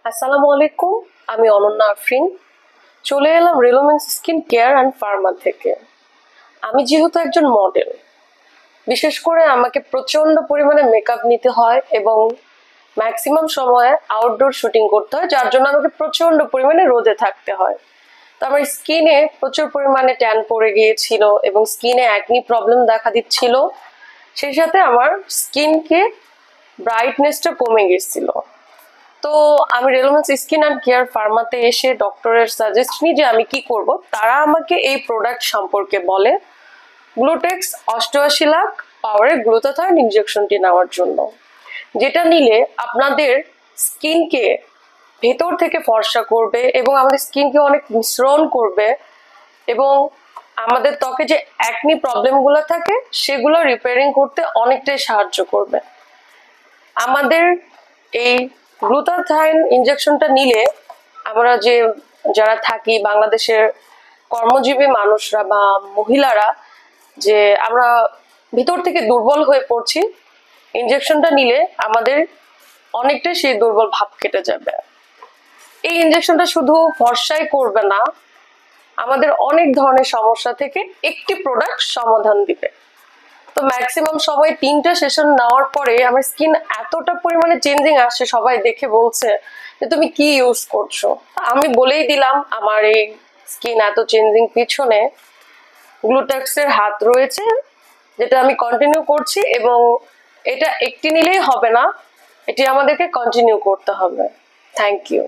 আসসালামু আলাইকুম। আমি অনন্যা আফরিন। চলে এলাম রেলোমেন্স স্কিন কেয়ার অ্যান্ড ফার্মা থেকে। আমি যেহেতু একজন মডেল, বিশেষ করে আমাকে প্রচন্ড পরিমাণে মেকআপ নিতে হয় এবং ম্যাক্সিমাম সময় আউটডোর শুটিং করতে হয়, যার জন্য আমাকে প্রচন্ড পরিমাণে রোদে থাকতে হয়। তো আমার স্কিনে প্রচুর পরিমাণে ট্যান পড়ে গিয়েছিল এবং স্কিনে অ্যাকনি প্রবলেম দেখা দিচ্ছিল। সেই সাথে আমার স্কিনকে ব্রাইটনেসটা কমে গেছিল। তো আমি রেলোমেন্স স্কিন অ্যান্ড কেয়ার ফার্মাতে এসে ডক্টরের সাজেস্ট নিই যে আমি কি করব। তারা আমাকে এই প্রোডাক্ট সম্পর্কে বলে গ্লুটেক্স 88 লাখ পাওয়ারের গ্লুটাথায়ন ইনজেকশনটি নেওয়ার জন্য, যেটা নিলে আপনাদের স্কিনকে ভেতর থেকে ফর্সা করবে এবং আমাদের স্কিনকে অনেক মিশ্রণ করবে এবং আমাদের ত্বকে যে অ্যাকনি প্রবলেমগুলো থাকে সেগুলো রিপেয়ারিং করতে অনেকটাই সাহায্য করবে। আমাদের এই গ্লুটাথায়ন ইনজেকশনটা নিলে আমরা যারা থাকি বাংলাদেশের কর্মজীবী মানুষরা বা মহিলারা, যে আমরা ভিতর থেকে দুর্বল হয়ে পড়ছি, ইনজেকশনটা নিলে আমাদের অনেকটাই সেই দুর্বল ভাব কেটে যাবে। এই ইনজেকশনটা শুধু ফর্সাই করবে না, আমাদের অনেক ধরনের সমস্যা থেকে একটি প্রোডাক্ট সমাধান দিবে। তো ম্যাক্সিমাম সময় 3টা সেশন নেওয়ার পরে আমার স্কিন এতটা পরিমাণে চেঞ্জিং আসছে, সবাই দেখে বলছে যে তুমি কি ইউজ করছো। আমি বলেই দিলাম আমার এই স্কিন এত চেঞ্জিং পিছনে গ্লুটেক্সের হাত রয়েছে, যেটা আমি কন্টিনিউ করছি এবং এটা একটি নিলেই হবে না, এটি আমাদেরকে কন্টিনিউ করতে হবে। Thank you.